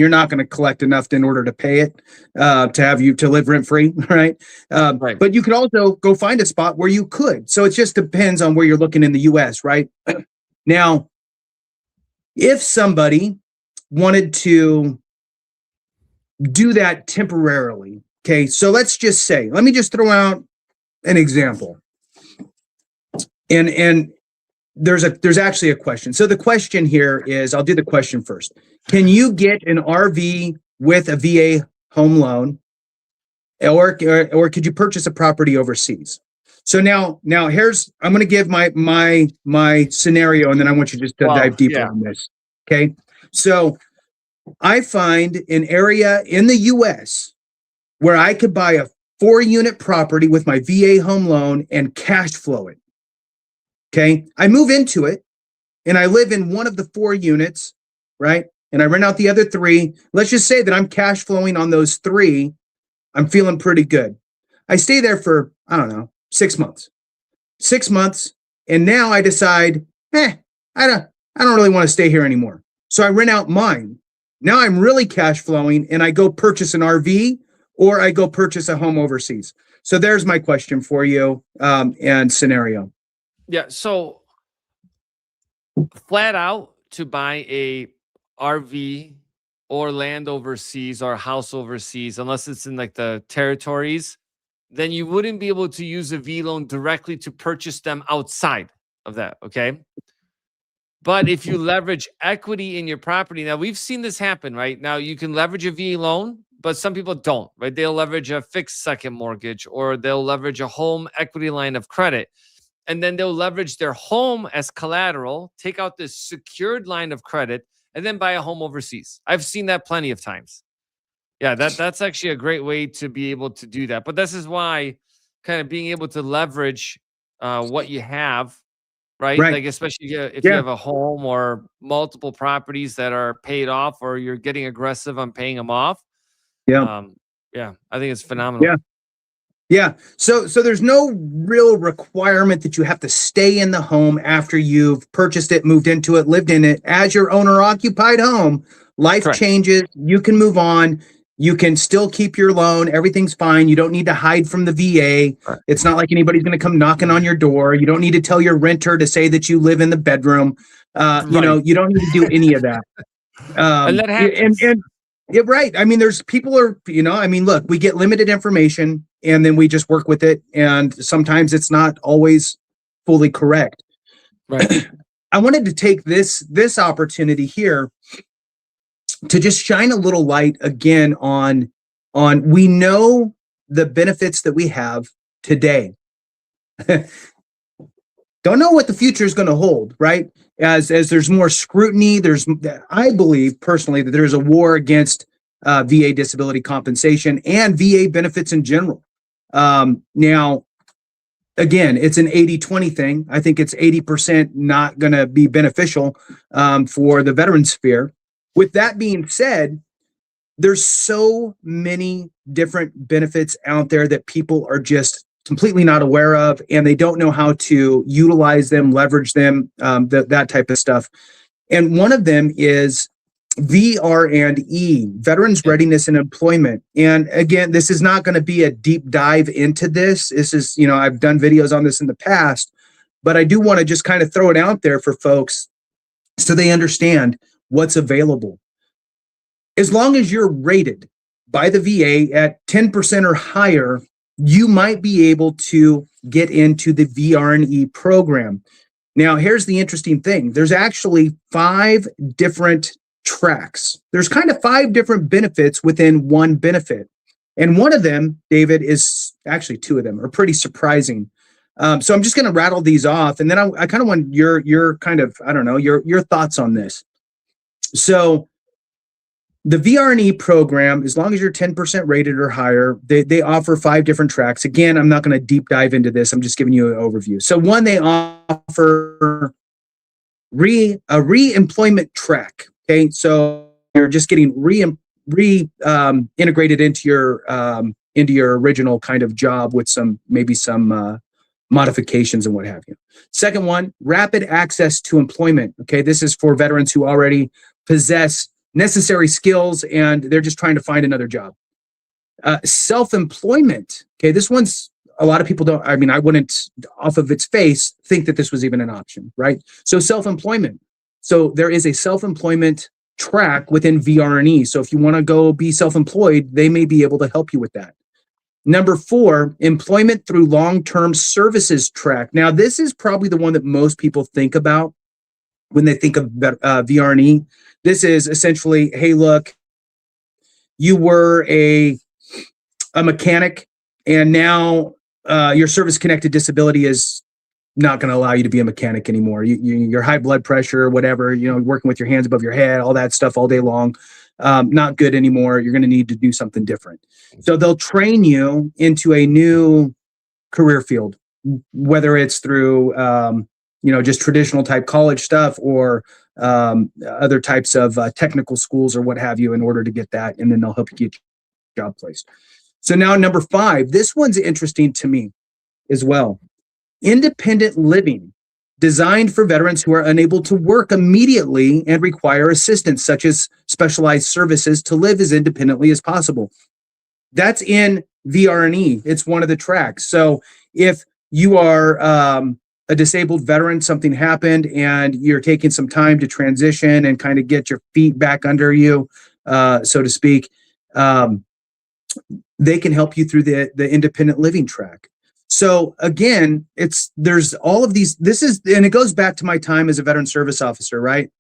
S4: not going to collect enough in order to pay it, to live rent free, right?
S5: Right.
S4: But you could also go find a spot where you could. So it just depends on where you're looking in the US, right? Now, if somebody wanted to do that temporarily, okay, so let me just throw out an example. And there's actually a question. So the question here is, I'll do the question first. Can you get an RV with a VA home loan, or could you purchase a property overseas? So now here's, I'm going to give my scenario, and then I want you just to dive deeper on this. Okay. So I find an area in the US where I could buy a 4-unit property with my VA home loan and cash flow it. Okay. I move into it and I live in one of the 4 units, right? And I rent out the other 3. Let's just say that I'm cash flowing on those 3. I'm feeling pretty good. I stay there for, I don't know, 6 months. 6 months. And now I decide, I don't really want to stay here anymore. So I rent out mine. Now I'm really cash flowing and I go purchase an RV or I go purchase a home overseas. So there's my question for you, and scenario.
S5: Yeah. So flat out to buy a RV or land overseas or house overseas, unless it's in like the territories, then you wouldn't be able to use a V loan directly to purchase them outside of that. Okay. But if you leverage equity in your property, now we've seen this happen, right? Now you can leverage a VA loan, but some people don't, right? They'll leverage a fixed second mortgage, or they'll leverage a home equity line of credit. And then they'll leverage their home as collateral, take out this secured line of credit, and then buy a home overseas. I've seen that plenty of times. Yeah, that's actually a great way to be able to do that. But this is why kind of being able to leverage what you have, right? Like especially if you have a home or multiple properties that are paid off, or you're getting aggressive on paying them off. I think it's phenomenal.
S4: Yeah. So there's no real requirement that you have to stay in the home after you've purchased it, moved into it, lived in it. As your owner-occupied home, life changes. You can move on. You can still keep your loan. Everything's fine. You don't need to hide from the VA. It's not like anybody's going to come knocking on your door. You don't need to tell your renter to say that you live in the bedroom. You know, you don't need to do any of that.
S5: And that happens.
S4: Yeah, right. I mean, there's people are, I mean, look, we get limited information and then we just work with it. And sometimes it's not always fully correct.
S5: Right.
S4: I wanted to take this opportunity here to just shine a little light again on we know the benefits that we have today. Don't know what the future is going to hold, right? As there's more scrutiny, I believe personally that there's a war against VA disability compensation and VA benefits in general. Now, again, it's an 80-20 thing. I think it's 80% not going to be beneficial for the veteran sphere. With that being said, there's so many different benefits out there that people are just completely not aware of, and they don't know how to utilize them, leverage them, that type of stuff. And one of them is VR&E, Veterans Readiness and Employment. And again, this is not going to be a deep dive into this. This is, I've done videos on this in the past, but I do want to just kind of throw it out there for folks so they understand what's available. As long as you're rated by the VA at 10% or higher, you might be able to get into the VR&E program. Now, here's the interesting thing. There's actually 5 different tracks. There's kind of 5 different benefits within one benefit. And one of them, David, is actually 2 of them are pretty surprising. So I'm just going to rattle these off. And then I kind of want your kind of, I don't know, your thoughts on this. So the VR&E program, as long as you're 10% rated or higher, they offer 5 different tracks. Again, I'm not going to deep dive into this. I'm just giving you an overview. So one, they offer a re-employment track. Okay, so you're just getting integrated into your original kind of job with some modifications and what have you. Second one, rapid access to employment. Okay, this is for veterans who already possess necessary skills and they're just trying to find another job. Self-employment. Okay, this one's, a lot of people don't, I mean, I wouldn't off of its face think that this was even an option, right? So self-employment. So there is a self-employment track within VR&E. So if you want to go be self-employed, they may be able to help you with that. Number 4, employment through long-term services track. Now, this is probably the one that most people think about when they think of VRNE. This is essentially, hey, look, you were a mechanic, and now your service-connected disability is not going to allow you to be a mechanic anymore. Your high blood pressure, whatever, working with your hands above your head, all that stuff all day long, not good anymore. You're going to need to do something different. So they'll train you into a new career field, whether it's through, just traditional type college stuff or other types of technical schools or what have you in order to get that. And then they'll help you get your job placed. So now number 5, this one's interesting to me as well. Independent living, designed for veterans who are unable to work immediately and require assistance, such as specialized services to live as independently as possible. That's in VRNE. It's one of the tracks. So if you are a disabled veteran, something happened, and you're taking some time to transition and kind of get your feet back under you, so to speak, they can help you through the independent living track. So again, there's all of these, and it goes back to my time as a veteran service officer, right?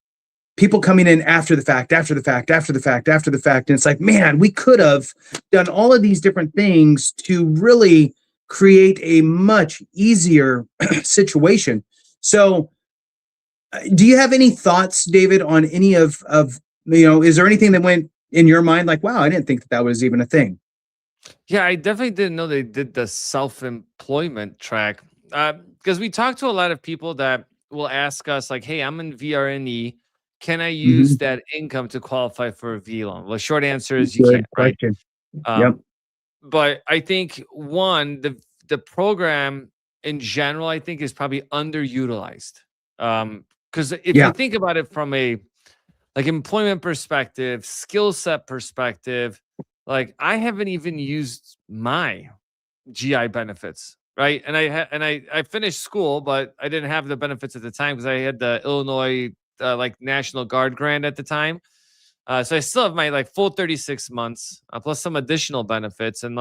S4: People coming in after the fact. And it's like, man, we could have done all of these different things to really create a much easier situation. So do you have any thoughts, David, on any of, is there anything that went in your mind like, wow, I didn't think that was even a thing?
S5: Yeah, I definitely didn't know they did the self-employment track. Because we talk to a lot of people that will ask us like, hey, I'm in VRNE. Can I use that income to qualify for a V loan? Well, short answer is you can't, right?
S4: Yep.
S5: But I think the program in general, I think, is probably underutilized. Because if you think about it from a employment perspective, skill set perspective, like I haven't even used my GI benefits, right? And I finished school, but I didn't have the benefits at the time because I had the Illinois National Guard grant at the time. So I still have my full 36 months plus some additional benefits. And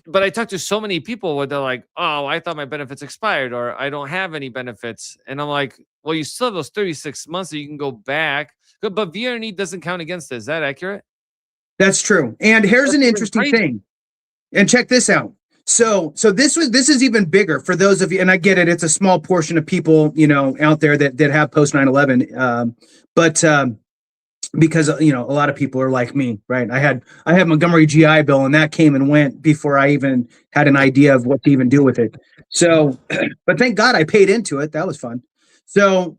S5: but I talked to so many people where they're like, oh, I thought my benefits expired or I don't have any benefits. And I'm like, well, you still have those 36 months so you can go back. But VRNE doesn't count against it. Is that accurate?
S4: That's true. And here's an interesting thing. And check this out. So this is even bigger for those of you, and I get it, it's a small portion of people, out there that have post 9/11. But because a lot of people are like me, right? I had Montgomery GI Bill, and that came and went before I even had an idea of what to even do with it. So, but thank God I paid into it. That was fun. So,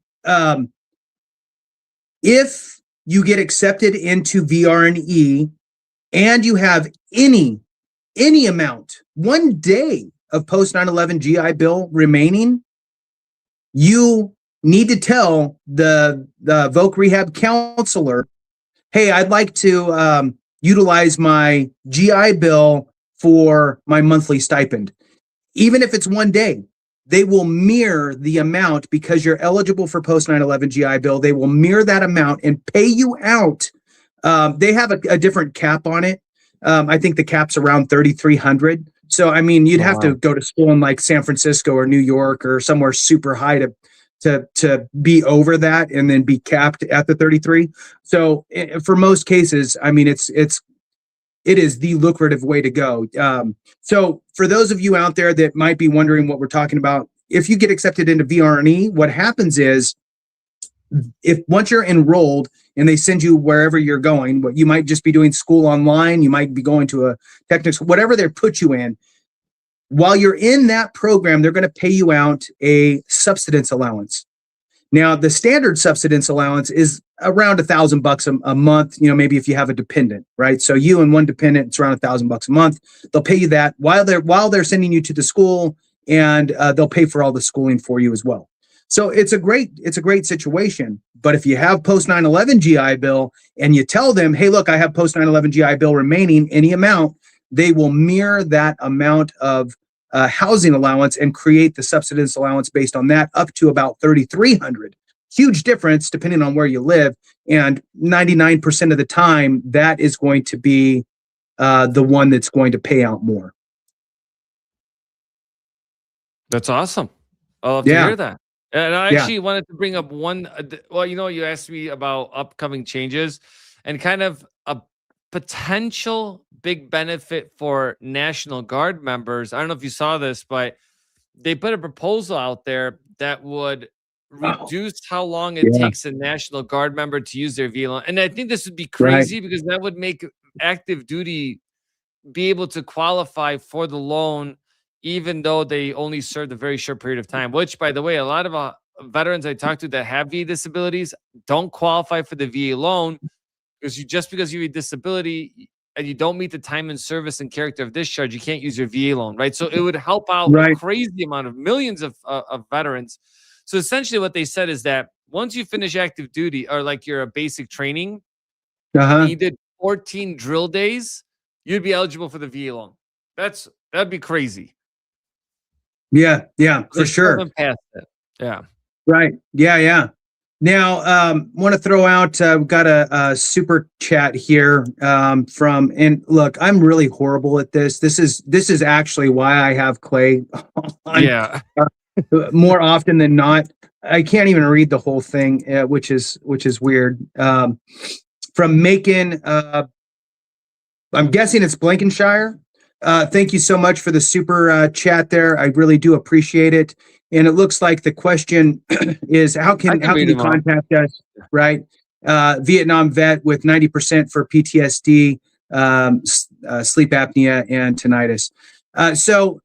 S4: if you get accepted into VRNE and you have any amount, 1 day of post 9/11 GI Bill remaining, you need to tell the VOC rehab counselor, hey, I'd like to utilize my GI Bill for my monthly stipend. Even if it's 1 day, they will mirror the amount because you're eligible for post 9/11 GI Bill. They will mirror that amount and pay you out. They have a different cap on it. I think the cap's around $3,300. So, I mean, you'd have to go to school in like San Francisco or New York or somewhere super high to be over that and then be capped at the 33. So for most cases, I mean, it is the lucrative way to go. So for those of you out there that might be wondering what we're talking about, if you get accepted into VRNE, what happens is once you're enrolled and they send you wherever you're going, you might just be doing school online, you might be going to a technical, whatever they put you in. While you're in that program, they're going to pay you out a subsistence allowance. Now, the standard subsistence allowance is around $1,000 a month. Maybe if you have a dependent, right? So you and one dependent, it's around $1,000 a month. They'll pay you that while they're sending you to the school, and they'll pay for all the schooling for you as well. So it's a great situation. But if you have post 9/11 GI Bill and you tell them, hey, look, I have post 9/11 GI Bill remaining, any amount, they will mirror that amount of housing allowance and create the subsistence allowance based on that up to about $3,300. Huge difference depending on where you live. And 99% of the time, that is going to be the one that's going to pay out more.
S5: That's awesome. I'll love to
S4: Yeah.
S5: hear that. And I
S4: Yeah.
S5: actually wanted to bring up one. Well, you asked me about upcoming changes and kind of a potential big benefit for National Guard members. I don't know if you saw this, but they put a proposal out there that would
S4: Oh,
S5: reduce how long it
S4: yeah.
S5: takes a National Guard member to use their VLON. And I think this would be
S4: Right.
S5: crazy because that would make active duty be able to qualify for the loan, even though they only served a very short period of time, which, by the way, a lot of veterans I talked to that have VA disabilities don't qualify for the VA loan because because you have a disability and you don't meet the time and service and character of discharge, you can't use your VA loan, right? So it would help out a
S4: Right.
S5: crazy amount of millions of veterans. So essentially what they said is that once you finish active duty or like your basic training, and you did 14 drill days, you'd be eligible for the VA loan. That'd be crazy.
S4: Yeah. Yeah.
S5: They
S4: For
S5: still
S4: sure.
S5: haven't passed it. Yeah.
S4: Right. Yeah. Yeah. Now, want to throw out, we've got a super chat here and look, I'm really horrible at this. This is actually why I have Clay on
S5: Yeah.
S4: more often than not. I can't even read the whole thing, which is weird. From Macon, I'm guessing it's Blankenshire. Thank you so much for the super chat there. I really do appreciate it. And it looks like the question is how can you contact us, right? Vietnam vet with 90% for PTSD, sleep apnea, and tinnitus. So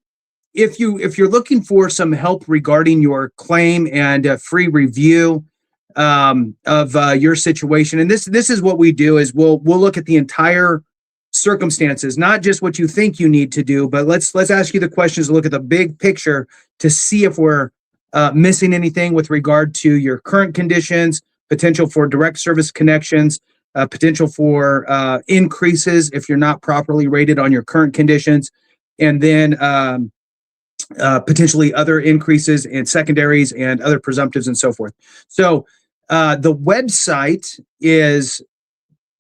S4: if you're looking for some help regarding your claim and a free review of your situation, and this is what we do is we'll look at the entire circumstances, not just what you think you need to do, but let's ask you the questions, look at the big picture to see if we're missing anything with regard to your current conditions, potential for direct service connections, potential for increases if you're not properly rated on your current conditions, and then potentially other increases in secondaries and other presumptives and so forth. So the website is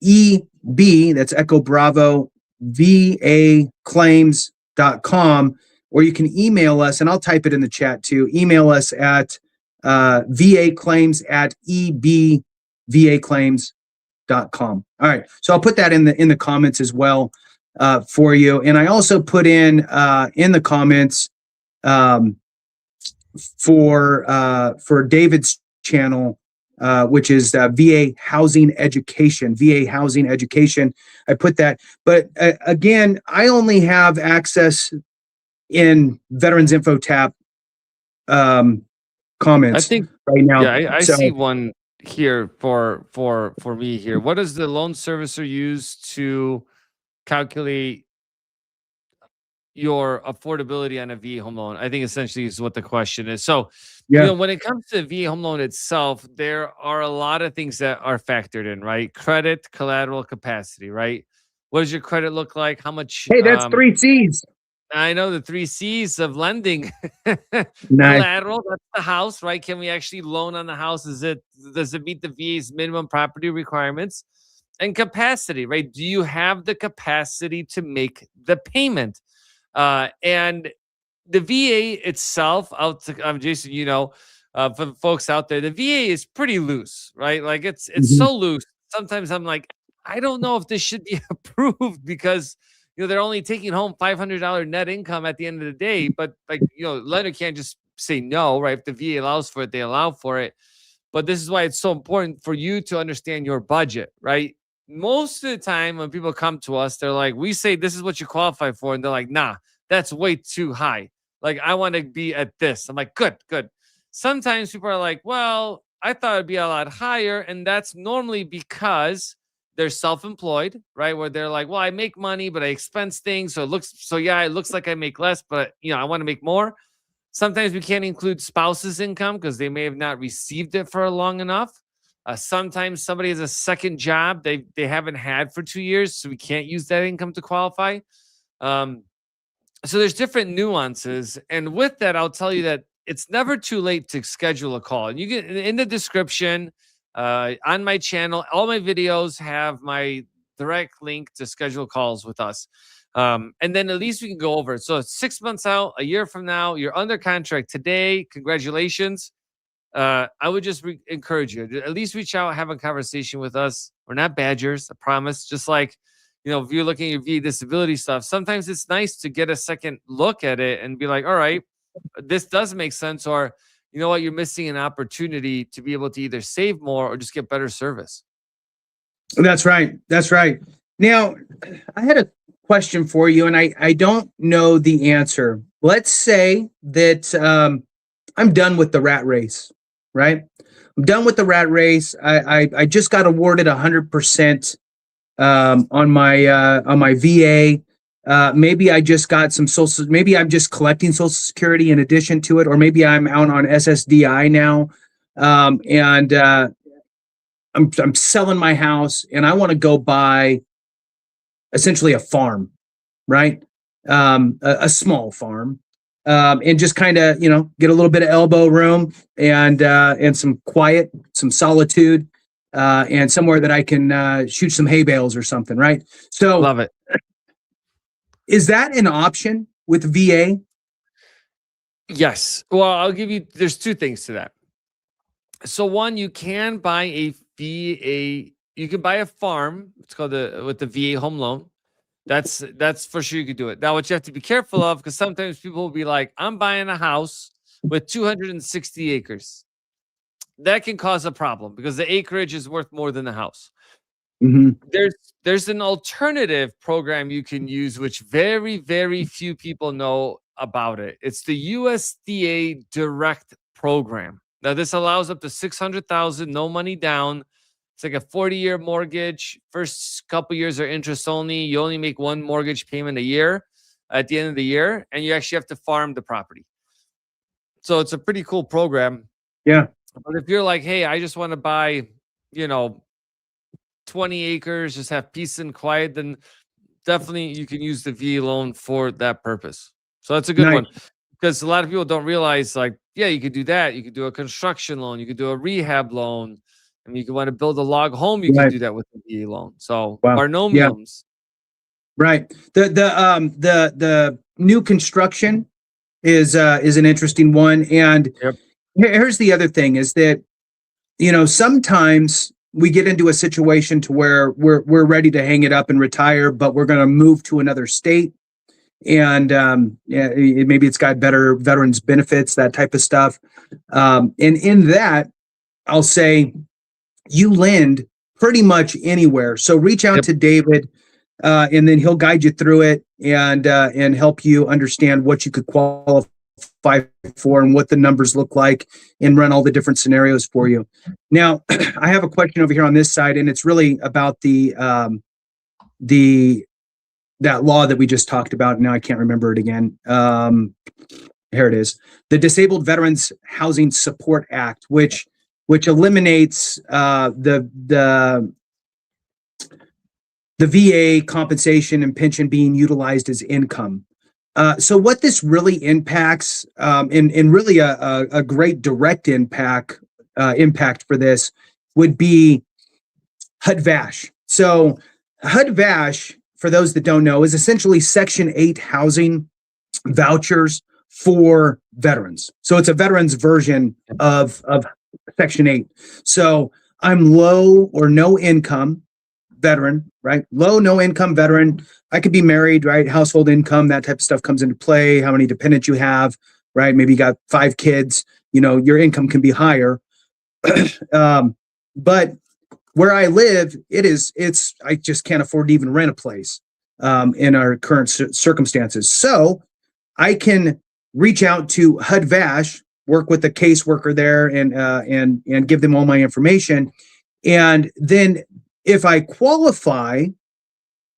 S4: EB, that's Echo Bravo, VAClaims.com, or you can email us, and I'll type it in the chat too. Email us at VAClaims@EBVAClaims.com. All right, so I'll put that in the comments as well for you, and I also put in the comments for David's channel, which is VA Housing Education. VA Housing Education. I put that, but again, I only have access in Veterans Info Tap comments.
S5: I think
S4: right now.
S5: Yeah, I see one here for me here. What does the loan servicer use to calculate your affordability on a VA home loan? I think essentially is what the question is. So, when it comes to the VA home loan itself, there are a lot of things that are factored in, right? Credit, collateral, capacity, right? What does your credit look like? How much?
S4: Hey, that's 3 C's.
S5: I know the 3 C's of lending.
S4: Nice.
S5: Collateral, that's the house, right? Can we actually loan on the house? Does it meet the VA's minimum property requirements? And capacity, right? Do you have the capacity to make the payment? And the VA itself, Jason, for the folks out there, the VA is pretty loose, right? Like it's so loose. Sometimes I'm like, I don't know if this should be approved because they're only taking home $500 net income at the end of the day. But lender can't just say no, right? If the VA allows for it, they allow for it. But this is why it's so important for you to understand your budget, right? Most of the time when people come to us, they're like, we say this is what you qualify for, and they're like, nah, that's way too high. Like, I want to be at this. I'm like, good. Sometimes people are like, well, I thought it'd be a lot higher. And that's normally because they're self-employed, right? Where they're like, well, I make money, but I expense things. So it looks like I make less, but I want to make more. Sometimes we can't include spouse's income because they may have not received it for long enough. Sometimes somebody has a second job they haven't had for 2 years, so we can't use that income to qualify. So there's different nuances. And with that, I'll tell you that it's never too late to schedule a call. And you get in the description on my channel, all my videos have the direct link to schedule calls with us. And then at least we can go over it. So 6 months out, a year from now, you're under contract today. Congratulations. I would just encourage you to at least reach out, have a conversation with us. We're not badgers, I promise. Just like, if you're looking at your VA disability stuff, sometimes it's nice to get a second look at it and be like, all right, this does make sense. Or, you know what, you're missing an opportunity to be able to either save more or just get better service.
S4: That's right. That's right. Now, I had a question for you, and I don't know the answer. Let's say that I'm done with the rat race, right? I'm done with the rat race. I just got awarded 100% on my VA. Maybe I just got some social. Maybe I'm just collecting Social Security in addition to it, or maybe I'm out on SSDI now, and I'm selling my house, and I want to go buy essentially a farm, right? A small farm, and just kind of get a little bit of elbow room and some quiet, some solitude, and somewhere that I can shoot some hay bales or something, right? So
S5: love it.
S4: Is that an option with VA?
S5: Yes. Well, there's two things to that. So one, you can buy a VA, you can buy a farm. It's called with the VA home loan. That's for sure you could do it. Now, what you have to be careful of, because sometimes people will be like, I'm buying a house with 260 acres. That can cause a problem because the acreage is worth more than the house.
S4: Mm-hmm.
S5: There's an alternative program you can use, which very, very few people know about it. It's the USDA Direct program. Now, this allows up to $600,000, no money down. It's like a 40-year mortgage. First couple years are interest only. You only make one mortgage payment a year at the end of the year, and you actually have to farm the property. So it's a pretty cool program.
S4: Yeah.
S5: But if you're like, hey, I just want to buy, 20 acres, just have peace and quiet, then definitely you can use the VA loan for that purpose. So that's a good one, because a lot of people don't realize, like, yeah, you could do that. You could do a construction loan. You could do a rehab loan. And you could want to build a log home. You can do that with the VA loan. So are no minimums.
S4: Right. The new construction is an interesting one. And here's the other thing is that, sometimes we get into a situation to where we're ready to hang it up and retire, but we're going to move to another state. And maybe it's got better veterans benefits, that type of stuff. And in that, I'll say you lend pretty much anywhere. So reach out to David, and then he'll guide you through it and help you understand what you could qualify for and what the numbers look like and run all the different scenarios for you. Now, I have a question over here on this side, and it's really about that law that we just talked about. Now I can't remember it again. Here it is. The Disabled Veterans Housing Support Act, which eliminates the VA compensation and pension being utilized as income. So what this really impacts, and really a great direct impact for this would be HUD-VASH. So HUD-VASH, for those that don't know, is essentially Section 8 housing vouchers for veterans. So it's a veterans version of Section 8. So I'm low or no income veteran, right? Low, no income veteran. I could be married, right? Household income, that type of stuff comes into play. How many dependents you have, right? Maybe you got 5 kids, your income can be higher. But where I live, I just can't afford to even rent a place in our current circumstances. So I can reach out to HUD-VASH, work with the caseworker there and give them all my information. And then if I qualify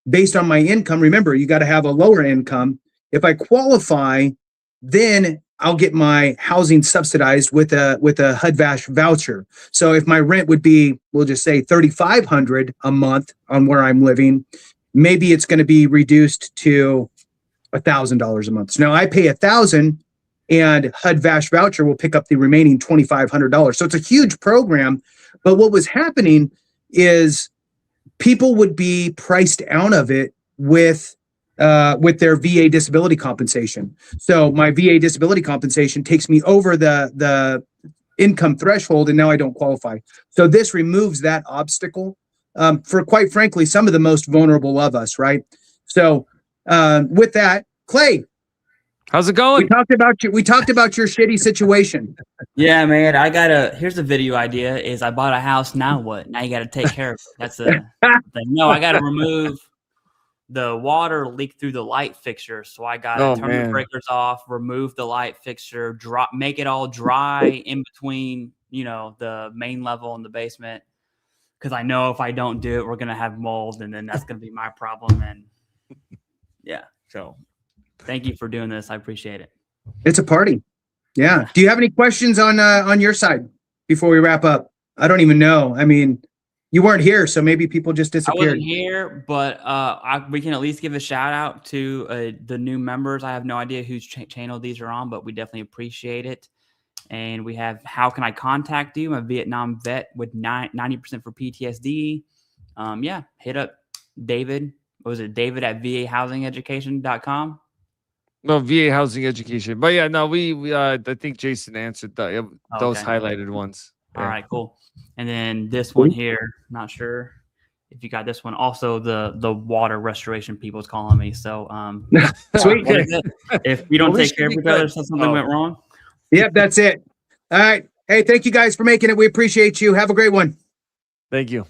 S4: based on my income, remember, you got to have a lower income. If I qualify, then I'll get my housing subsidized with a HUD-VASH voucher. So if my rent would be, we'll just say $3,500 a month on where I'm living, maybe it's going to be reduced to $1,000 a month. So now I pay $1,000, and HUD-VASH voucher will pick up the remaining $2,500. So it's a huge program. But what was happening is people would be priced out of it with their VA disability compensation. So my VA disability compensation takes me over the income threshold, and now I don't qualify. So this removes that obstacle for, quite frankly, some of the most vulnerable of us, right? So with that, Clay,
S5: how's it going?
S4: We talked about your shitty situation.
S6: Yeah, man. Here's a video idea is I bought a house. Now what? Now you got to take care of it. That's the thing. No, I got to remove the water leak through the light fixture. So I got to turn the breakers off, remove the light fixture, make it all dry in between, the main level and the basement. Cause I know if I don't do it, we're going to have mold, and then that's going to be my problem. And yeah. So thank you for doing this. I appreciate it.
S4: It's a party. Yeah. Do you have any questions on your side before we wrap up? I don't even know. I mean, you weren't here, so maybe people just disappeared.
S6: I wasn't here, but we can at least give a shout out to the new members. I have no idea whose channel these are on, but we definitely appreciate it. And we have, how can I contact you? I'm a Vietnam vet with 90% for PTSD. Yeah, hit up David. What was it? David at VAHousingEducation.com.
S5: No, VA Housing Education. But yeah, no, we I think Jason answered those highlighted ones. Yeah.
S6: All right, cool. And then this one here, not sure if you got this one. Also, the water restoration people is calling me. So
S4: sweet.
S6: If we don't take care of each other, so something went wrong.
S4: Yep, that's it. All right. Hey, thank you guys for making it. We appreciate you. Have a great one.
S5: Thank you.